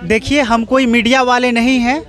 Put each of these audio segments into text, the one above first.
देखिए, हम कोई मीडिया वाले नहीं हैं।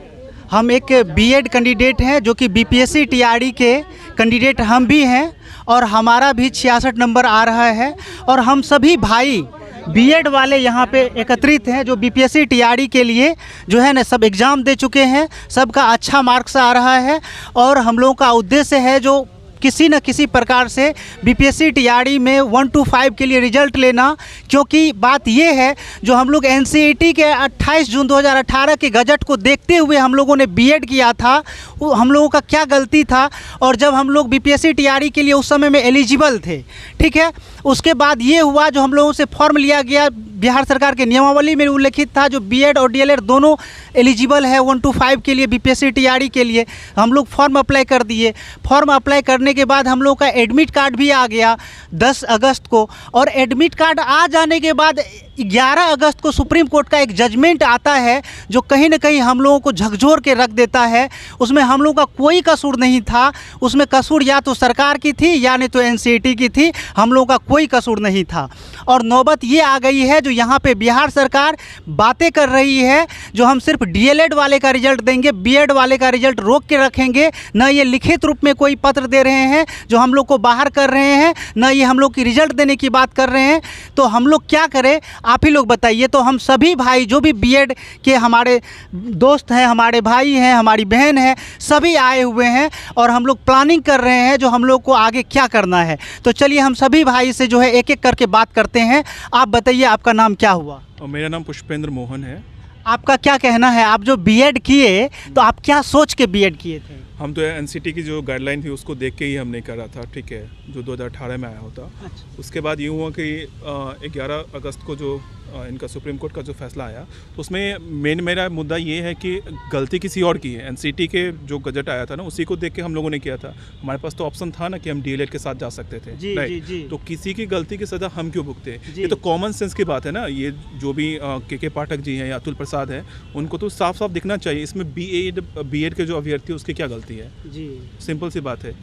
हम एक बीएड कैंडिडेट हैं जो कि बीपीएससी टीआरई के कैंडिडेट हम भी हैं और हमारा भी 66 नंबर आ रहा है। और हम सभी भाई बीएड वाले यहाँ पे एकत्रित हैं जो बीपीएससी टीआरई के लिए जो है ना सब एग्ज़ाम दे चुके हैं, सबका अच्छा मार्क्स आ रहा है। और हम लोगों का उद्देश्य है जो किसी न किसी प्रकार से बीपीएससी टीआरई में 1 to 5 के लिए रिजल्ट लेना। क्योंकि बात ये है जो हम लोग एनसीईटी के 28 जून 2018 के गजट को देखते हुए हम लोगों ने बीएड किया था, वो हम लोगों का क्या गलती था। और जब हम लोग बीपीएससी टीआरई के लिए उस समय में एलिजिबल थे, ठीक है, उसके बाद ये हुआ जो हम लोगों से फॉर्म लिया गया, बिहार सरकार के नियमावली में उल्लेखित था जो बीएड और डीएलएड दोनों एलिजिबल है 1 to 5 के लिए बीपीएससी टीआरई के लिए। हम लोग फॉर्म अप्लाई कर दिए। फॉर्म अप्लाई करने के बाद हम लोग का एडमिट कार्ड भी आ गया 10 अगस्त को। और एडमिट कार्ड आ जाने के बाद 11 अगस्त को सुप्रीम कोर्ट का एक जजमेंट आता है जो कहीं ना कहीं हम लोगों को झकझोर के रख देता है। उसमें हम लोगों का कोई कसूर नहीं था, उसमें कसूर या तो सरकार की थी या नहीं तो एनसीईटी की थी, हम लोगों का कोई कसूर नहीं था। और नौबत ये आ गई है जो यहाँ पे बिहार सरकार बातें कर रही है जो हम सिर्फ डीएलएड वाले का रिजल्ट देंगे, बीएड वाले का रिजल्ट रोक के रखेंगे। न ये लिखित रूप में कोई पत्र दे रहे हैं जो हम लोग को बाहर कर रहे हैं, न ये हम लोग की रिजल्ट देने की बात कर रहे हैं। तो हम लोग क्या करें, आप ही लोग बताइए। तो हम सभी भाई जो भी बीएड के हमारे दोस्त हैं, हमारे भाई हैं, हमारी बहन है, सभी आए हुए हैं और हम लोग प्लानिंग कर रहे हैं जो हम लोग को आगे क्या करना है। तो चलिए हम सभी भाई से जो है एक एक करके बात करते हैं। आप बताइए, आपका नाम क्या हुआ? मेरा नाम पुष्पेंद्र मोहन है। आपका क्या कहना है? आप जो बीएड किए तो आप क्या सोच के बीएड किए थे? हम तो एनसीटी की जो गाइडलाइन थी उसको देख के ही हमने करा था, ठीक है, जो 2018 में आया होता। अच्छा। उसके बाद यूँ हुआ कि 11 अगस्त को जो इनका सुप्रीम कोर्ट का जो फैसला आया तो उसमें मेरा मुद्दा ये है कि गलती किसी और की है। एनसीटी के जो गजट आया था ना उसी को देख के हम लोगों ने किया था। हमारे पास तो ऑप्शन था ना कि हम डीएलएड के साथ जा सकते थे, जी। तो किसी की गलती की सज़ा हम क्यों भुगते? ये तो कॉमन सेंस की बात है ना। ये जो भी के पाठक जी हैं या अतुल प्रसाद हैं, उनको तो साफ साफ दिखना चाहिए इसमें बीएड के जो अभ्यर्थी है उसकी क्या गलती है। जी, सिंपल सी बात है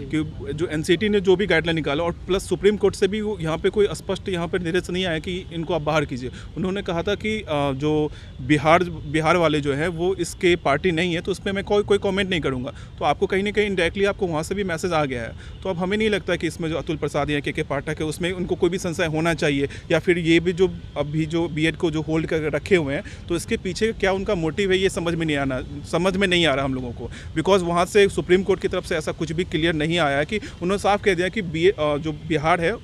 कि जो एनसीटी ने जो भी गाइडलाइन निकाला और प्लस सुप्रीम कोर्ट से भी यहाँ पे कोई स्पष्ट यहाँ पे निर्देश नहीं आया कि इनको आप बाहर कीजिए। उन्होंने कहा था कि जो बिहार वाले जो है वो इसके पार्टी नहीं है, तो उस पर मैं कोई कमेंट नहीं करूँगा। तो आपको कहीं ना कहीं इनडायरेक्टली आपको वहाँ से भी मैसेज आ गया है। तो अब हमें नहीं लगता कि इसमें जो अतुल प्रसाद या के पाठक है उसमें उनको कोई भी संशय होना चाहिए, या फिर ये भी जो अभी जो बीएड को जो होल्ड कर रखे हुए हैं तो इसके पीछे क्या उनका मोटिव है ये समझ में नहीं आ रहा हम लोगों को। बिकॉज वहाँ से सुप्रीम कोर्ट की तरफ से ऐसा कुछ भी क्लियर नहीं आया है कि उन्होंने साफ कह दिया कि जो बिहार है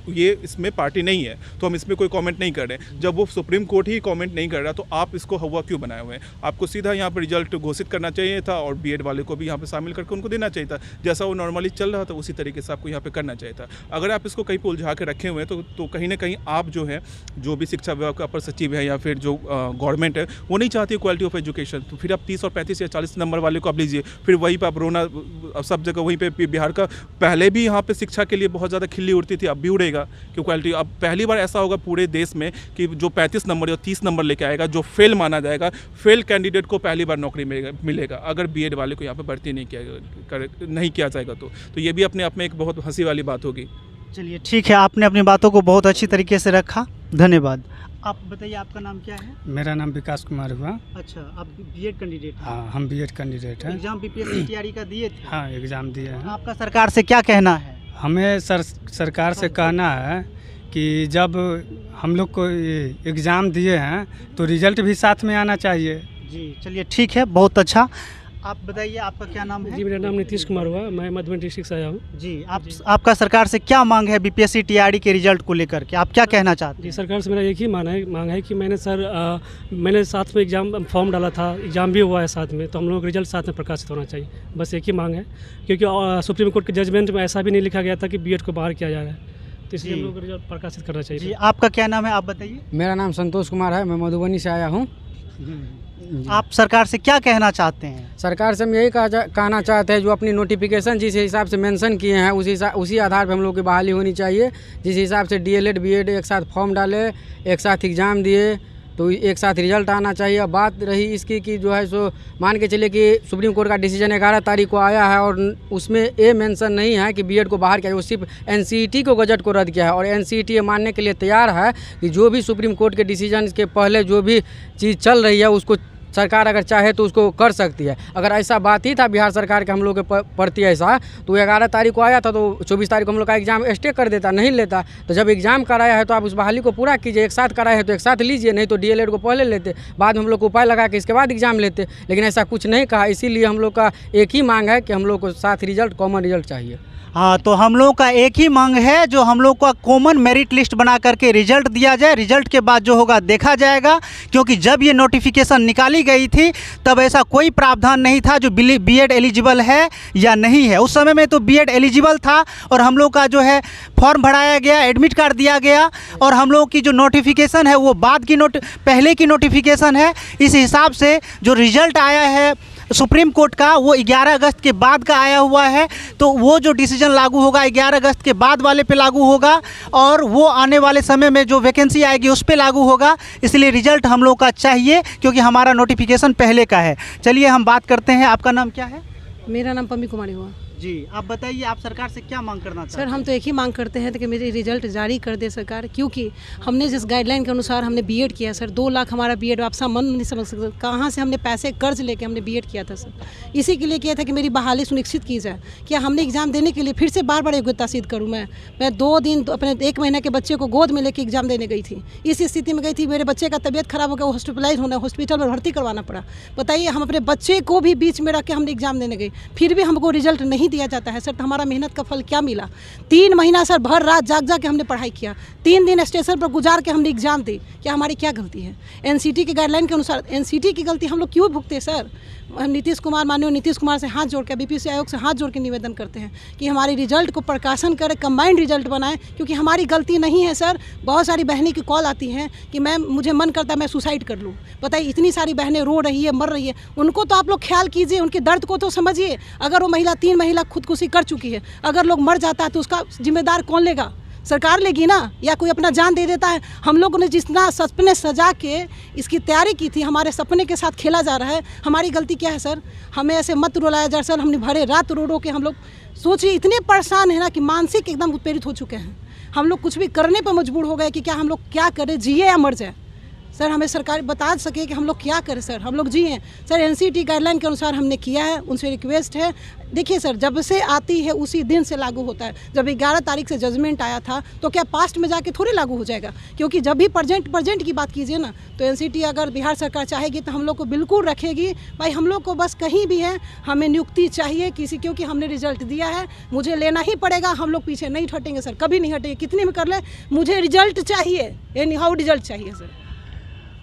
ये इसमें पार्टी नहीं है, तो हम इसमें कोई कमेंट नहीं कर रहे हैं। जब वो सुप्रीम कोर्ट ही कमेंट नहीं कर रहा तो आप इसको हवा क्यों बनाए हुए हैं? आपको सीधा यहाँ पर रिजल्ट घोषित करना चाहिए था और बीएड वाले को भी यहाँ पे शामिल करके उनको देना चाहिए था। जैसा वो नॉर्मली चल रहा था उसी तरीके से आपको यहाँ पे करना चाहिए था। अगर आप इसको कहीं पर उलझा के रखे हुए हैं तो कहीं ना कहीं आप जो है जो भी शिक्षा विभाग का अपर सचिव है या फिर जो गवर्नमेंट है वो नहीं चाहती क्वालिटी ऑफ एजुकेशन। तो फिर आप 30 और 35 या 40 नंबर वाले को आप लीजिए, फिर वहीं पर आप रोना सब जगह। वहीं पर बिहार का पहले भी यहाँ पर शिक्षा के लिए बहुत ज़्यादा खिल्ली उड़ती थी, अब भी उड़ेगा कि क्वालिटी। अब पहली बार ऐसा होगा पूरे देश में कि जो 35 नंबर या 30 नंबर लेके आएगा, जो फेल माना जाएगा, फेल कैंडिडेट को पहली बार नौकरी मिलेगा अगर बीएड वाले को यहाँ पे भर्ती नहीं किया जाएगा। तो ये भी अपने आप में एक बहुत हंसी वाली बात होगी। चलिए ठीक है, आपने अपनी बातों को बहुत अच्छी तरीके से रखा, धन्यवाद। आप बताइए, आपका नाम क्या है? मेरा नाम विकास कुमार हुआ। अच्छा, आप बीएड कैंडिडेट हैं? हाँ, हम बीएड कैंडिडेट हैं। एग्जाम बीपीएससी टीआरई का दिए थे? हाँ, एग्ज़ाम दिए हैं। आपका सरकार से क्या कहना है? हमें सरकार से कहना है कि जब हम लोग को एग्ज़ाम दिए हैं तो रिजल्ट भी साथ में आना चाहिए। जी, चलिए ठीक है, बहुत अच्छा। आप बताइए, आपका क्या नाम है? जी, मेरा नाम नीतीश कुमार हुआ, मैं मधुबनी डिस्ट्रिक्ट से आया हूँ। जी, आपका सरकार से क्या मांग है बीपीएससी टीआरई के रिजल्ट को लेकर के? आप क्या कहना चाहते हैं? जी, सरकार से मेरा एक ही मांग है कि मैंने साथ में एग्ज़ाम फॉर्म डाला था, एग्ज़ाम भी हुआ है साथ में, तो हम लोग रिजल्ट साथ में प्रकाशित होना चाहिए। बस एक ही मांग है, क्योंकि सुप्रीम कोर्ट के जजमेंट में ऐसा भी नहीं लिखा गया था कि बीएड को बाहर किया जा रहा है, तो इसलिए हम लोग रिजल्ट प्रकाशित करना चाहिए। जी, आपका क्या नाम है, आप बताइए? मेरा नाम संतोष कुमार है, मैं मधुबनी से आया हूँ। आप सरकार से क्या कहना चाहते हैं? सरकार से हम यही कहना चाहते हैं जो अपनी नोटिफिकेशन जिस हिसाब से मेंशन किए हैं उसी आधार पर हम लोग की बहाली होनी चाहिए। जिस हिसाब से डीएलएड बीएड एक साथ फॉर्म डाले, एक साथ एग्ज़ाम दिए, तो एक साथ रिजल्ट आना चाहिए। अब बात रही इसकी कि जो है सो मान के चलिए कि सुप्रीम कोर्ट का डिसीजन 11 तारीख को आया है और उसमें ये मेंशन नहीं है कि बीएड को बाहर किया, वो सिर्फ एनसीईटी को गजट को रद्द किया है और एनसीईटी ये मानने के लिए तैयार है कि जो भी सुप्रीम कोर्ट के डिसीजन के पहले जो भी चीज़ चल रही है उसको सरकार अगर चाहे तो उसको कर सकती है। अगर ऐसा बात ही था बिहार सरकार के हम लोग के प्रति ऐसा, तो 11 तारीख को आया था तो 24 तारीख को हम लोग का एग्ज़ाम स्टे कर देता, नहीं लेता। तो जब एग्ज़ाम कराया है तो आप उस बहाली को पूरा कीजिए, एक साथ कराया है तो एक साथ लीजिए, नहीं तो डीएलएड को पहले लेते, बाद में हम लोग को उपाय लगा के इसके बाद एग्ज़ाम लेते। लेकिन ऐसा कुछ नहीं कहा, इसीलिए हम लोग का एक ही मांग है कि हम लोग को साथ रिजल्ट कॉमन रिजल्ट चाहिए। हाँ, तो हम लोग का एक ही मांग है जो हम लोग का कॉमन मेरिट लिस्ट बना करके रिजल्ट दिया जाए। रिजल्ट के बाद जो होगा देखा जाएगा, क्योंकि जब ये नोटिफिकेशन निकाली गई थी तब ऐसा कोई प्रावधान नहीं था जो बीएड एलिजिबल है या नहीं है। उस समय में तो बीएड एलिजिबल था और हम लोग का जो है फॉर्म भराया गया, एडमिट कार्ड दिया गया और हम लोग की जो नोटिफिकेशन है वो पहले की नोटिफिकेशन है। इस हिसाब से जो रिजल्ट आया है सुप्रीम कोर्ट का वो 11 अगस्त के बाद का आया हुआ है, तो वो जो डिसीजन लागू होगा 11 अगस्त के बाद वाले पे लागू होगा और वो आने वाले समय में जो वैकेंसी आएगी उस पे लागू होगा। इसलिए रिजल्ट हम लोग का चाहिए क्योंकि हमारा नोटिफिकेशन पहले का है। चलिए हम बात करते हैं, आपका नाम क्या है? मेरा नाम पम्मी कुमारी हुआ जी। आप बताइए, आप सरकार से क्या मांग करना चाहते सर। हैं? हम तो एक ही मांग करते हैं कि मेरे रिजल्ट जारी कर दे सरकार, क्योंकि हमने जिस गाइडलाइन के अनुसार हमने बीएड किया सर, 2 लाख हमारा बीएड, आप सब मन नहीं समझ सकते कहाँ से हमने पैसे कर्ज लेके हमने बीएड किया था सर। इसी के लिए किया था कि मेरी बहाली सुनिश्चित की जाए। क्या हमने एग्ज़ाम देने के लिए फिर से बार योग्यता सिद्ध करूँ? मैं 2 दिन अपने 1 महीने के बच्चे को गोद में लेकर एग्ज़ाम देने गई थी। इस स्थिति में गई थी, मेरे बच्चे का तबीयत खराब हो गया, हॉस्पिटलाइज होना, हॉस्पिटल में भर्ती करवाना पड़ा। बताइए, हम अपने बच्चे को भी बीच में रख के हमने एग्ज़ाम देने गई, फिर भी हमको रिजल्ट नहीं दिया जाता है सर। हमारा मेहनत का फल क्या मिला? 3 महीना सर भर रात जाग के हमने पढ़ाई किया, 3 दिन स्टेशन पर गुजार के हमने एग्जाम दी। क्या हमारी क्या गलती है? एनसीटी की गाइडलाइन के अनुसार एनसीटी की गलती हम लोग क्यों भुगते सर? नीतीश कुमार, माननीय नीतीश कुमार से हाथ जोड़ के, बीपीएससी आयोग से हाथ जोड़ के निवेदन करते हैं कि हमारी रिजल्ट को प्रकाशन करें, कंबाइंड रिजल्ट बनाएं, क्योंकि हमारी गलती नहीं है सर। बहुत सारी बहनें की कॉल आती हैं कि मैम मुझे मन करता है मैं सुसाइड कर लूँ। बताइए, इतनी सारी बहनें रो रही है, मर रही है, उनको तो आप लोग ख्याल कीजिए, उनके दर्द को तो समझिए। अगर वो महिला 3 महिला खुदकुशी कर चुकी है, अगर लोग मर जाता है तो उसका जिम्मेदार कौन लेगा? सरकार लेगी ना, या कोई अपना जान दे देता है? हम लोगों ने जितना सपने सजा के इसकी तैयारी की थी, हमारे सपने के साथ खेला जा रहा है। हमारी गलती क्या है सर? हमें ऐसे मत रुलाया जाए सर। हमने भरे रात रो के हम लोग सोचिए इतने परेशान है ना कि मानसिक एकदम उत्प्रेरित हो चुके हैं। हम लोग कुछ भी करने पर मजबूर हो गए कि क्या हम लोग क्या करें, जिए या मर जाए। सर हमें सरकार बता सके कि हम लोग क्या करें सर, हम लोग जिए। सर एनसीटी गाइडलाइन के अनुसार हमने किया है, उनसे रिक्वेस्ट है। देखिए सर, जब से आती है उसी दिन से लागू होता है। जब 11 तारीख से जजमेंट आया था तो क्या पास्ट में जाके थोड़ी लागू हो जाएगा? क्योंकि जब भी प्रेजेंट की बात कीजिए ना, तो एनसीटी अगर बिहार सरकार चाहेगी तो हम लोग को बिल्कुल रखेगी। भाई हम लोग को बस कहीं भी है, हमें नियुक्ति चाहिए किसी, क्योंकि हमने रिजल्ट दिया है, मुझे लेना ही पड़ेगा। हम लोग पीछे नहीं हटेंगे सर, कभी नहीं हटेंगे, कितनी भी कर ले, मुझे रिजल्ट चाहिए, एनी हाउ रिजल्ट चाहिए सर।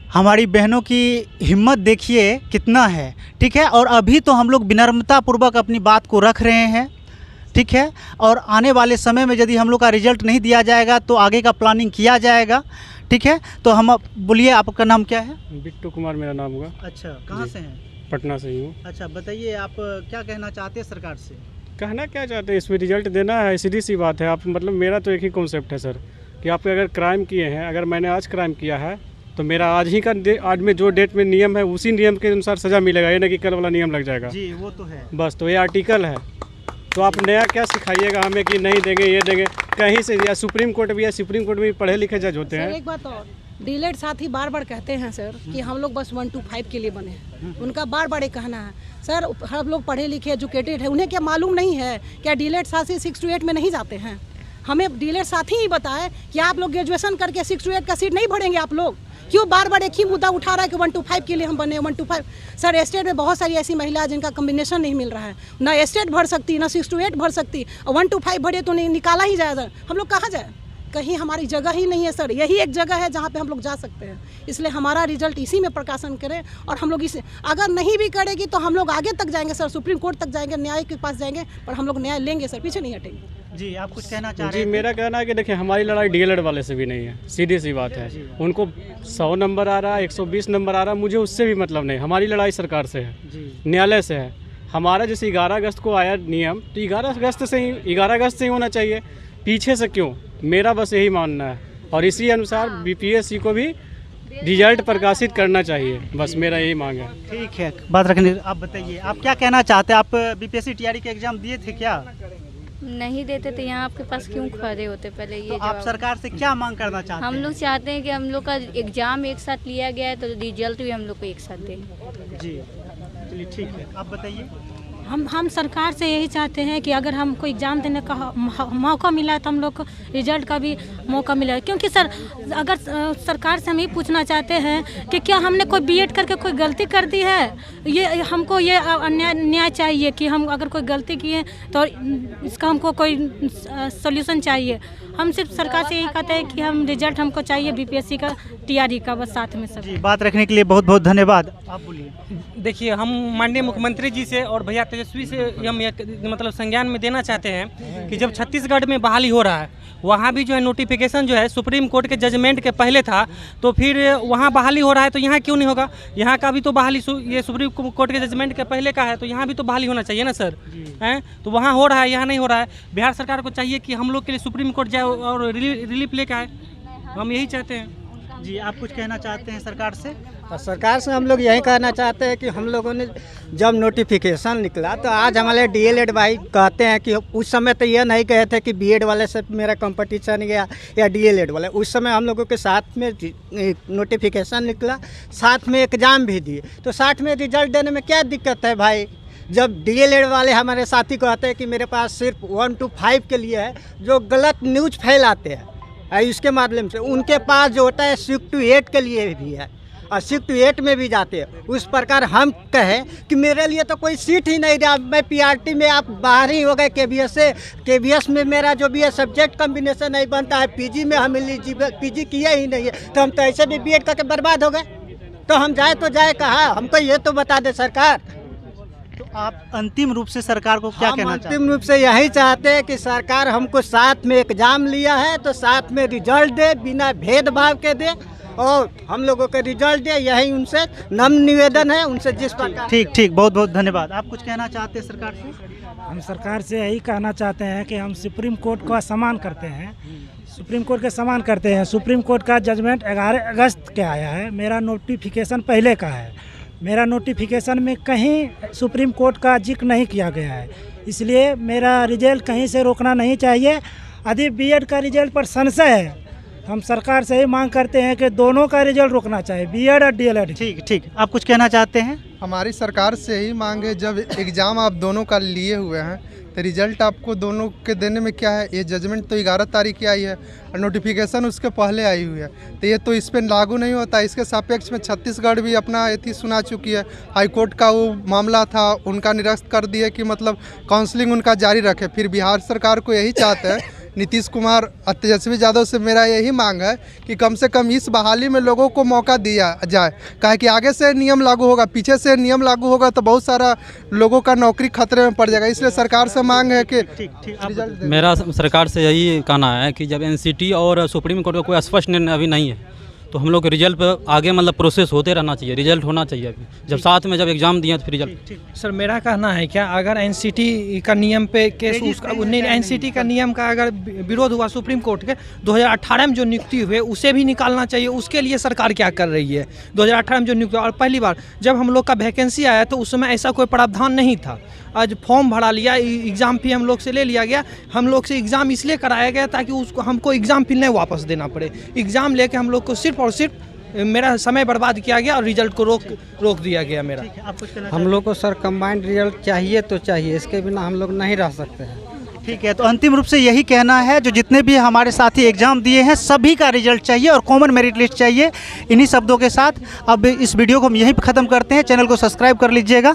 हमारी बहनों की हिम्मत देखिए कितना है, ठीक है। और अभी तो हम लोग विनम्रता पूर्वक अपनी बात को रख रहे हैं, ठीक है। और आने वाले समय में यदि हम लोग का रिजल्ट नहीं दिया जाएगा तो आगे का प्लानिंग किया जाएगा, ठीक है। तो हम बोलिए, आपका नाम क्या है? बिट्टू कुमार मेरा नाम होगा। अच्छा, कहाँ से हैं? पटना से ही हूँ। अच्छा, बताइए आप क्या कहना चाहते हैं सरकार से? कहना क्या चाहते हैं, इसमें रिजल्ट देना है, सीधी सी बात है। आप मतलब मेरा तो एक ही कॉन्सेप्ट है सर कि आप अगर क्राइम किए हैं, अगर मैंने आज क्राइम किया है तो मेरा आज में जो डेट में नियम है उसी नियम के अनुसार सजा मिलेगा, ये ना कि कल वाला नियम लग जाएगा। जी, वो तो है। बस, तो ये आर्टिकल है, तो आप नया क्या सिखाइएगा हमें कि नहीं देंगे, ये देंगे कहीं से? या सुप्रीम कोर्ट भी है, सुप्रीम कोर्ट में पढ़े लिखे जज होते हैं। एक बात और, डीलेट साथी बार कहते हैं सर कि हम लोग बस 1 to 5 के लिए बने हैं, उनका बार ये कहना है सर। हम लोग पढ़े लिखे एजुकेटेड है, उन्हें क्या मालूम नहीं है क्या डीलेट साथी 6 to 8 में नहीं जाते हैं? हमें डीलेट साथी ही बताए कि आप लोग ग्रेजुएशन करके 6 to 8 का सीट नहीं भरेंगे। आप लोग क्यों बार एक ही मुद्दा उठा रहा है कि 1 to 5 के लिए हम बने, 1 to 5? सर एस्टेट में बहुत सारी ऐसी महिलाएं जिनका कम्बिनेशन नहीं मिल रहा है, ना एस्टेट भर सकती, ना 6 to 8 भर सकती, और 1 to 5 भरे तो नहीं निकाला ही जाएगा। हम लोग कहाँ जाए? कहीं हमारी जगह ही नहीं है सर। यही एक जगह है जहाँ पे हम लोग जा सकते हैं। इसलिए हमारा रिजल्ट इसी में प्रकाशन करें, और हम लोग इसे अगर नहीं भी करेगी तो हम लोग आगे तक जाएंगे सर, सुप्रीम कोर्ट तक जाएंगे, न्याय के पास जाएंगे, पर हम लोग न्याय लेंगे सर, पीछे नहीं हटेंगे। जी, आप कुछ कहना चाह रहे हैं? जी, मेरा कहना है कि देखिए, हमारी लड़ाई डीएलएड वाले से भी नहीं है, सीधी सी बात है। उनको 100 नंबर आ रहा है, 120 नंबर आ रहा है, मुझे उससे भी मतलब नहीं। हमारी लड़ाई सरकार से है, न्यायालय से है। हमारा जैसे 11 अगस्त को आया नियम, तो 11 अगस्त से ही होना चाहिए, पीछे से क्यों? मेरा बस यही मानना है। और इसी अनुसार बीपीएससी को भी रिजल्ट प्रकाशित करना चाहिए, बस मेरा यही मांग है। ठीक है, बात रखने। आप बताइए, आप क्या कहना चाहते हैं? आप बीपीएससी टीआरई के एग्जाम दिए थे क्या? नहीं देते तो यहाँ आपके पास क्यों खड़े होते? पहले ये तो आप सरकार से क्या मांग करना चाहते हैं? हम लोग चाहते हैं कि हम लोग का एग्जाम एक साथ लिया गया है तो रिजल्ट भी हम लोग को एक साथ दें। जी, चलिए ठीक है, आप बताइए। हम सरकार से यही चाहते हैं कि अगर हमको एग्ज़ाम देने का मौका मिला है तो हम लोग को रिजल्ट का भी मौका मिला, क्योंकि सर अगर सरकार से हम ये पूछना चाहते हैं कि क्या हमने कोई बीएड करके कोई गलती कर दी है? ये हमको ये न्याय चाहिए कि हम अगर कोई गलती किए तो इसका हमको कोई सॉल्यूशन चाहिए। हम सिर्फ सरकार से यही कहते हैं कि हम रिजल्ट हमको चाहिए बीपीएससी का, टीआरई का, बस साथ में सब। जी, बात रखने के लिए बहुत बहुत धन्यवाद। आप बोलिए। देखिए, हम माननीय मुख्यमंत्री जी से और भैया तेजस्वी से हम मतलब संज्ञान में देना चाहते हैं कि जब छत्तीसगढ़ में बहाली हो रहा है, वहाँ भी जो है नोटिफिकेशन जो है सुप्रीम कोर्ट के जजमेंट के पहले था, तो फिर वहाँ बहाली हो रहा है तो यहाँ क्यों नहीं होगा? यहाँ का भी तो बहाली ये सुप्रीम कोर्ट के जजमेंट के पहले का है, तो यहाँ भी तो बहाली होना चाहिए ना सर, हैं? तो वहाँ हो रहा है, यहाँ नहीं हो रहा है। बिहार सरकार को चाहिए कि हम लोग के लिए सुप्रीम कोर्ट जाए और रिलीफ लेके आए, हम यही चाहते हैं। जी, आप कुछ कहना चाहते हैं सरकार से? तो सरकार से हम लोग यही कहना चाहते हैं कि हम लोगों ने जब नोटिफिकेशन निकला तो आज हमारे डीएलएड भाई कहते हैं कि उस समय तो ये नहीं कहे थे कि बीएड वाले से मेरा कंपटीशन गया या डीएलएड वाले। उस समय हम लोगों के साथ में नोटिफिकेशन निकला, साथ में एग्ज़ाम भी दिए, तो साथ में रिजल्ट देने में क्या दिक्कत है भाई? जब डीएलएड वाले हमारे साथी कहते हैं कि मेरे पास सिर्फ 1 to 5 के लिए है, जो गलत न्यूज़ फैलाते हैं इसके माध्यम से, उनके पास जो होता है 6 to 8 के लिए भी है और 6 to 8 में भी जाते हैं। उस प्रकार हम कहें कि मेरे लिए तो कोई सीट ही नहीं रहा, मैं पीआरटी में आप बाहर ही हो गए केबीएस से। केबीएस में मेरा जो भी है सब्जेक्ट कम्बिनेशन नहीं बनता है, पीजी में हम पीजी किया ही नहीं है, तो हम तो ऐसे भी बीएड करके बर्बाद हो गए, तो हम जाए तो जाए कहाँ? हमको ये तो बता दे सरकार। तो आप अंतिम रूप से सरकार को क्या कहना चाहते हैं? अंतिम रूप से यही चाहते हैं कि सरकार हमको साथ में एग्जाम लिया है तो साथ में रिजल्ट दे, बिना भेदभाव के दे और हम लोगों का रिजल्ट दे, यही उनसे नम्र निवेदन है उनसे जिस प्रकार। ठीक ठीक, बहुत बहुत धन्यवाद। आप कुछ कहना चाहते हैं सरकार से? हम सरकार से यही कहना चाहते हैं कि हम सुप्रीम कोर्ट का सम्मान करते हैं, सुप्रीम कोर्ट के सम्मान करते हैं। सुप्रीम कोर्ट का जजमेंट 11 अगस्त के आया है, मेरा नोटिफिकेशन पहले का है, मेरा नोटिफिकेशन में कहीं सुप्रीम कोर्ट का जिक्र नहीं किया गया है, इसलिए मेरा रिजल्ट कहीं से रोकना नहीं चाहिए। यदि बीएड का रिजल्ट पर संशय है, हम सरकार से ही मांग करते हैं कि दोनों का रिजल्ट रोकना चाहिए, बीएड और डीएलएड। ठीक ठीक, आप कुछ कहना चाहते हैं? हमारी सरकार से ही मांग है, जब एग्ज़ाम आप दोनों का लिए हुए हैं तो रिजल्ट आपको दोनों के देने में क्या है? ये जजमेंट तो 11 तारीख की आई है और नोटिफिकेशन उसके पहले आई हुई है, तो ये तो इस पर लागू नहीं होता। इसके सापेक्ष में छत्तीसगढ़ भी अपना एथी सुना चुकी है, हाईकोर्ट का वो मामला था, उनका निरस्त कर दिया कि मतलब काउंसलिंग उनका जारी रखे। फिर बिहार सरकार को यही चाहते हैं, नीतीश कुमार और तेजस्वी यादव से मेरा यही मांग है कि कम से कम इस बहाली में लोगों को मौका दिया जाए, काहे कि आगे से नियम लागू होगा, पीछे से नियम लागू होगा तो बहुत सारा लोगों का नौकरी खतरे में पड़ जाएगा। इसलिए सरकार से मांग है कि मेरा सरकार से यही कहना है कि जब एनसीटी और सुप्रीम कोर्ट का कोई स्पष्ट निर्णय अभी नहीं है तो हम लोग रिजल्ट पर आगे मतलब प्रोसेस होते रहना चाहिए, रिजल्ट होना चाहिए अभी, जब साथ में जब एग्जाम दिए तो फिर रिजल्ट। सर मेरा कहना है क्या, अगर एनसीटी का नियम पे केस, एनसीटी का नियम का अगर विरोध हुआ सुप्रीम कोर्ट के 2018 में जो नियुक्ति हुए उसे भी निकालना चाहिए। उसके लिए सरकार क्या कर रही है? 2018 में जो नियुक्ति, और पहली बार जब हम लोग का वैकेंसी आया तो उस समय ऐसा कोई प्रावधान नहीं था। आज फॉर्म भरा लिया, एग्ज़ाम फी हम लोग से ले लिया गया, हम लोग से एग्ज़ाम इसलिए कराया गया ताकि उसको हमको एग्ज़ाम फी नहीं वापस देना पड़े। एग्ज़ाम लेके हम लोग को सिर्फ और सिर्फ मेरा समय बर्बाद किया गया और रिजल्ट को रोक दिया गया मेरा। हम लोग को सर कंबाइंड रिजल्ट चाहिए तो चाहिए, इसके बिना हम लोग नहीं रह सकते हैं। ठीक है, तो अंतिम रूप से यही कहना है, जो जितने भी हमारे साथी एग्जाम दिए हैं सभी का रिजल्ट चाहिए और कॉमन मेरिट लिस्ट चाहिए। इन्हीं शब्दों के साथ अब इस वीडियो को हम यहीं पर ख़त्म करते हैं। चैनल को सब्सक्राइब कर लीजिएगा।